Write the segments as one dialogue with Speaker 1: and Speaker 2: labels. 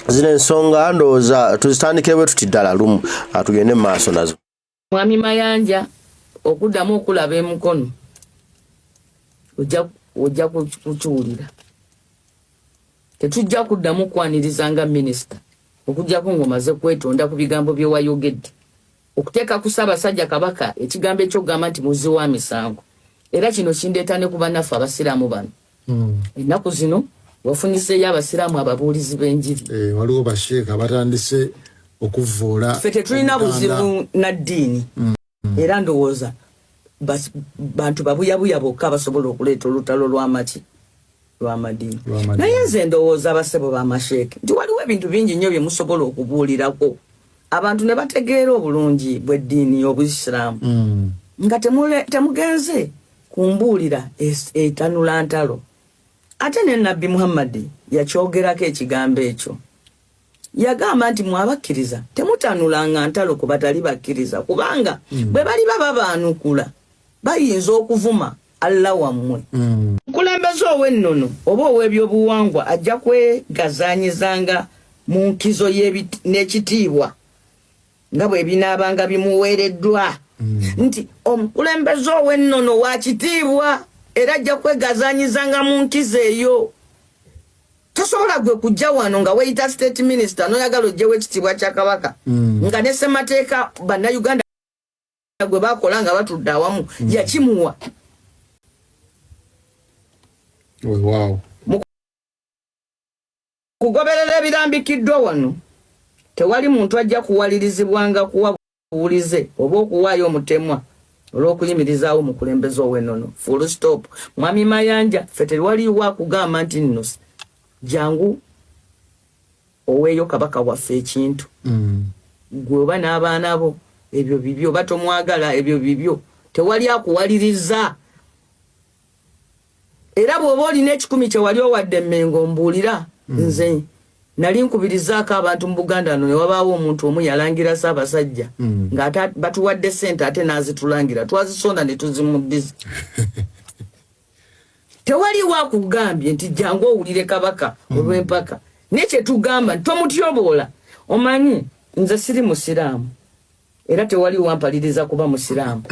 Speaker 1: zine ensonga ndowooza tuzitandikire bwe tuti ddala lumu tugende mu maaso nazo.
Speaker 2: Mwami Mayanja okuddamu okulaba emukono ojja kukiwulira. Tetujja kuddamu kwaniriza nga minisita okujjako ng'omaze kwetonda ku bigambo bye wayogedde. Okuteeka ku Ssaabasajja Kabaka ekigambo ekyokugamba nti muzi wa misango. Era kino kindeeta ne ku bannaffe abasiraamu bano. Ennaku zino wafunyiseeyo abasiraamu ababuulizi b'enjiri.
Speaker 3: Waliwo basheeka batandise okuvvoola.
Speaker 2: Ffe tetulina buzibu na ddiini. Era ndowooza bantu babuyabuya bokka basobola okuleeta olutalo lw'amaki lw'amadiini. Naye nze ndowooza abasebo b'amasheeke nti waliwo ebintu bingi nnyo bye musobola okubuulirako abantu ne bategeera obulungi bw'eddiini y'Obusiraamu nga temugenze kumbuulira etanula ntalo. Ate ne Nabbi Muhammad yakyogerako ekigambo ekyo. Yagamba nti mwabakkiriza temutanulanga ntalo ku batali bakkiriza kubanga bwe bali baba baanukula bayinza okuvuma Allah wammwe. Mukulembeze ow'ennono oba ow'ebyobuwangwa ajja kwegazaanyizanga mu nkizo n'ekitiibwa nga bwe binaabanga bimuweereddwa nti omukulembeze ow'ennono wa kitiibwa era ajja kwegazaanyizanga mu nkizo eyo. Tosobola gwe kujja wano nga weyita state minister n'oyagala ojjewo ekitiibwa kya Kabaka nga ne ssemateeka bannayuganda gwe bakola nga batudde awamu yakimuwa.
Speaker 3: Wow.
Speaker 2: Kugoberera ebirambikiddwa wano tewali muntu ajja kuwalirizibwanga kuwa buulize oba okuwaayo omutemwa olw'okuyimirizaawo omukulembeze ow'ennono. Full stop. Mwami Mayanja ffe tewaliwo akugamba nti nno jangu oweeyo Kabaka waffe ekintu. Gwe oba n'abaana bo ebyo bibyo oba tomwagala ebyo bibyo tewali akuwaliriza. Era bw'oba olina ekikumi kye wali owadde Mmengo mbuulira nze nali nkubirizaako abantu mu Buganda no ne wabaawo omuntu omu yalangira Ssaabasajja nga batuwadde ssente ate n'azitulangira twazisonda ne tuzimuddiza. Tewali wakugambye nti jangu owulire Kabaka olw'empaka. Nekye tugamba tomutyoboola. Omanyi nze siri musiraamu era tewali wampaliriza kuba musiraamu.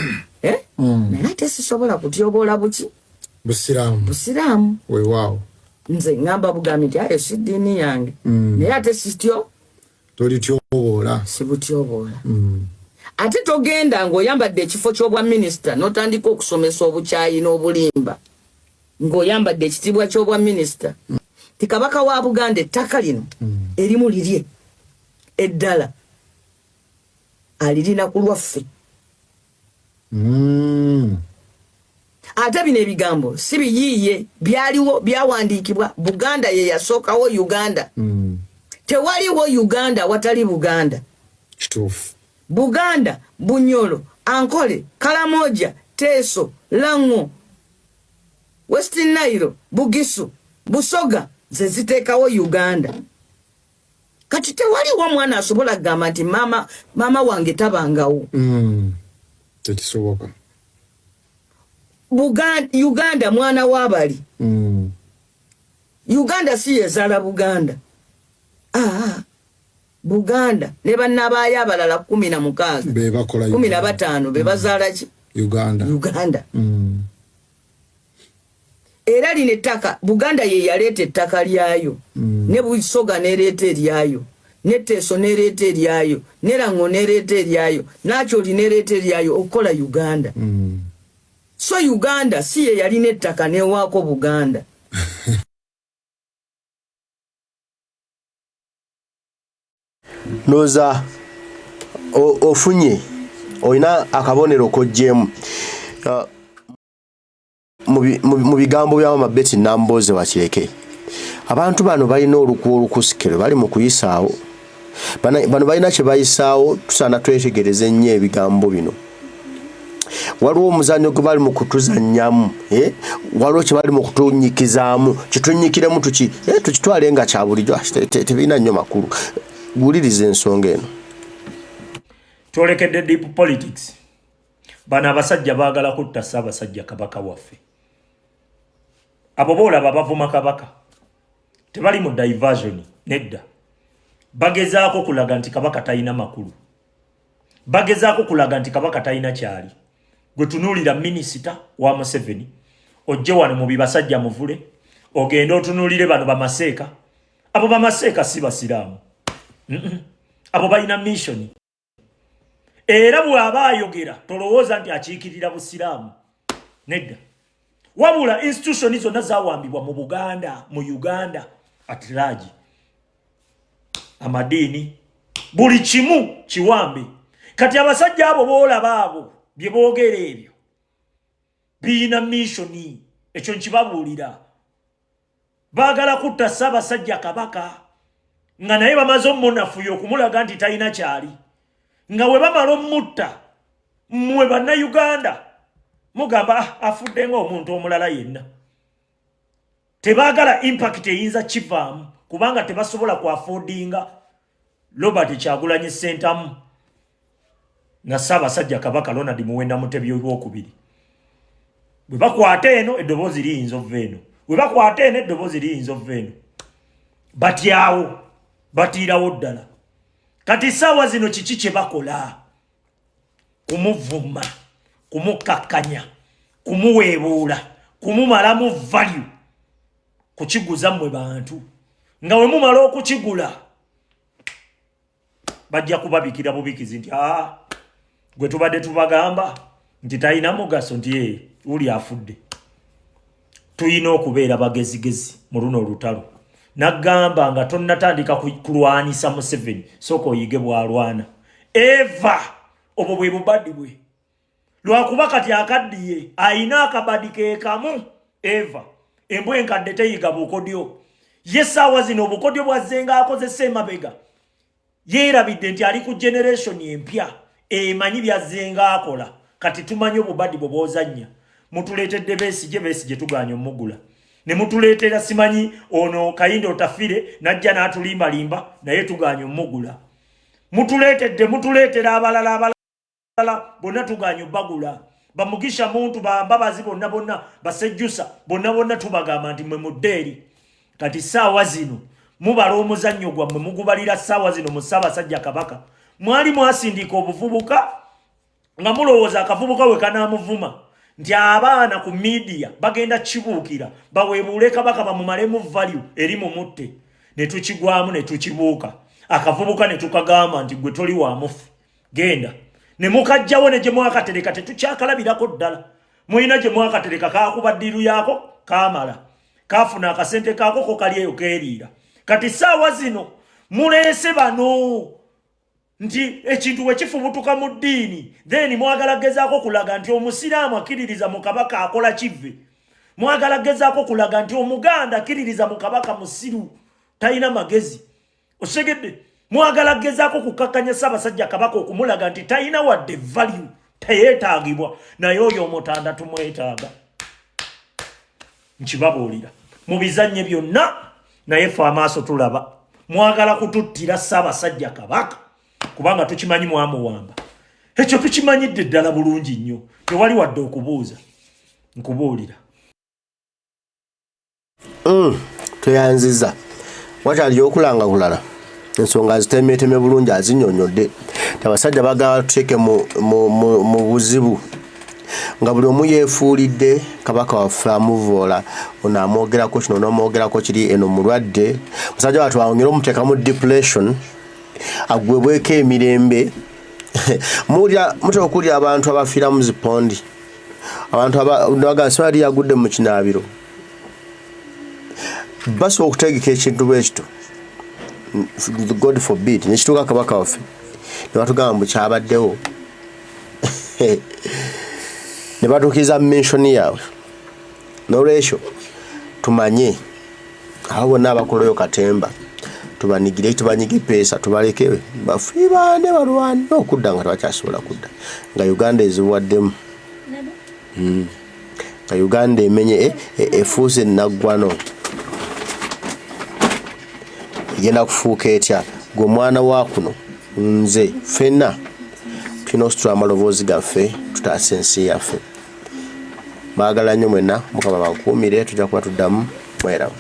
Speaker 2: Naye ate sisobola kutyoboola buki busiraamu.
Speaker 3: Weewaawo.
Speaker 2: Nze ngamba bugambi nti ayo si ddiini yange naye ate sityo
Speaker 3: tolityoboola.
Speaker 2: Sibutyoboola. Ate togenda ng'oyambadde ekifo ky'obwa minisita n'otandika okusomesa obukyayi n'obulimba ng'oyambadde ekitiibwa ky'obwa minisita. Ti Kabaka wa Buganda ettaka lino erimu lirye eddala alirina ku lwaffe. Ate bino ebigambo si biyiiye byaliwo byawandiikibwa. Buganda ye yasookawo Uganda. Tewaliwo Uganda watali Buganda.
Speaker 3: Kituufu.
Speaker 2: Buganda, Bunyoro, Ankole, Kalamoja, Teso, Lango, Western Nile, Bugisu, Busoga ze ziteekawo Uganda. Kati tewaliwo mwana asobola kugamba nti mama wange tabangawo.
Speaker 3: Tekisoboka.
Speaker 2: Uganda mwana w'abali. Uganda si yezaala Buganda. Buganda ne bannabaayo abalala 16
Speaker 3: be bakola
Speaker 2: 15 be bazaala ki Uganda. Era lino ettaka Buganda ye yaleeta ettaka lyayo ne Busoga nereeta eryayo ne Teso nereeta eryayo ne Lango nereeta eryayo Nakyoli nereeta eryayo okukola Uganda. So Uganda si ye yalina ettaka newaako Buganda.
Speaker 1: Noza ofunye olina akabonero kojjeemu mu bigambo bya Mama Betty Namboze wakireke. Abantu bano balina olukusikero bali mu kuyisaawo. Bano balina kye bayisaawo tusaana twetegereze nnyo ebigambo bino. Waliwo omuzannyo gwe bali mu kutuzannyamu waliwo kye bali mu kutunyikizaamu kitunyikiremu tukitwale nga kya bulijjo tebirina nnyo makulu. Guliriza ensonga eno.
Speaker 4: Twolekedde deep politics. Bano abasajja baagala kutta Ssaabasajja Kabaka waffe. Abo boolaba bavuma Kabaka tebali mu diversion nedda. bagezaako kulaga nti Kabaka talina makulu, bagezaako kulaga nti Kabaka talina kyali. Gwe tunuulira minisita wa Museveni ojje wano mu bibasajja muvule ogenda otunuulire bano bamaseeka. Abo bamaseeka si basiraamu, abo balina mission. Era bw'aba ayogera tolowooza nti akiikirira busiraamu, nedda. Wabula institution zonna zawambibwa mu Buganda, mu Uganda at large, amadini buli kimu kiwambe. Kati abasajja abo boolaba abo bye boogera ebyo biina missioni, ekyo nkibabuulira. Baagala kutta Ssaabasajja Kabaka nga naye bamaze omunafuyo okumulaga nti talina kyali, nga we bamala omutta mmwe bannayuganda mugamba afudde ng'omuntu omulala yenna. Tebaagala impact eyinza kivaamu kubanga tebasobola kuafodinga Robert Kyagulanyi Ssentamu na Ssaabasajja Kabaka Ronald Muwenda Mutebi Owookubiri. Bwe bakwata eno eddoboozi liyinza ovva eno, bwe bakwata eno eddoboozi liyinza ovva eno. Batyawo, batiirawo ddala. Kati ssaawa zino kiki kye bakola? Kumuvuma, kumukakkanya, kumuweebuula, kumumalamu value, kukiguza mmwe bantu. Nga we mumala okukigula bajja kubabikira bubikizi nti gwe tubadde tubagamba nti talina mugaso nti uli afudde. Tuyina okubeera bagezigezi mu luno olutalo. Nagamba nga tonnatandika kulwanisa Museveni sooka oyige bw'alwana. Eva obwo bwe bubaddi bwe. Lwakuba kati akaddiye ayina akabadi ke kamu. Eva embwa enkadde teyiga bukodyo. Ye ssaawa zino obukodyo bwazzenga akozesa emabega yeerabidde nti ali ku generation empya emanyi byazzenga akola. Kati tumanyi obubaddi bwe bw'ozannya. Mutuleetedde Besigye tuganya omugula. Ne mutuleetera simanyi ono Kayindo Otafire najja n'atulimbalimba naye tuganya omugula. Mutuleetera abalala bonna tuganya bagula. Bamugisha muntu babazi bonna basejjusa bonna tubagamba nti mwe muddeeri. Kati ssaawa zino mubala omuzannyo gwammwe mugubalira ssaawa zino mu Ssaabasajja Kabaka. Mwali mwasindika obuvubuka nga mulowooza akavubuka we kanaamuvuma nti abaana ku media bagenda kibuukira baweebuule Kabaka bamumalemu value eri mu mutte. Ne tukigwamu ne tukibuuka. Akavubuka ne tukagamba nti gwe toli wa mufu genda. Ne mukajjawo ne gye mwakatereka tetukyakalabirako ddala. Mulina gye mwakatereka kaakuba ddiiru yaako kaamala. Kaafuna akasente kaako ko kali eyo keeriira. Kati ssaawa zino muleese bano nti ekintu we kifubutuka mu ddiini then mwagala gezaako kulaga nti omusiraamu akkiririza mu Kabaka akola kivve. Mwagala gezaako kulaga nti omuganda akkiririza mu Kabaka musiru talina magezi. Osegedde mwagala gezaako kukakkanya Ssaabasajja Kabaka okumulaga nti talina wadde value teyeetaagibwa naye oyo omutanda tumwetaaga. Nkibabuulira mu bizannye byonna naye ffe amaaso tulaba. Mwagala kututtira Ssaabasajja Kabaka kubanga tukimanyi mwamuwamba. Ekyo tukimanyidde ddala bulungi nnyo. Tewali wadde okubuuza. Nkubuulira.
Speaker 1: Tweyanziza. Wakyali okulanga kulala. Ensonga zitemeteme bulungi azinnyonnyodde. Abasajja bagala tuteeke mu buzibu. Nga buli omu yeefuulidde Kabaka waffe amuvoola ono amwogerako kino n'omwogerako kiri eno mulwadde. Musajja watu awongera omuteeka mu depression agwebweko emirembe. Mutera okulya abantu abafiira mu zipondi. Abantu abagasibali yagudde mu kinaabiro. Basobola okutegeka ekintu bwekito. God forbid. Nekituuka Kabaka waffe ne batugamba mbu kyabaddewo. Ne batuukiza mention yaabwe. N'olwekyo tumanye abo bonna abakolayo katemba tubanigire tubanyige peesa tubalekewe bafiibane balwane okudda nga tebakyasobola kudda nga Uganda eziwaddemu. Nga Uganda emenye efuuse ennaggwano egenda kufuuka etya gwe mwana wa kuno nze ffenna tulina ositula amaloboozi gaffe tutaasa ensi yaffe. Baagala nnyo mwenna Mukama bakuumire tujja kuba tuddamu mwerawo.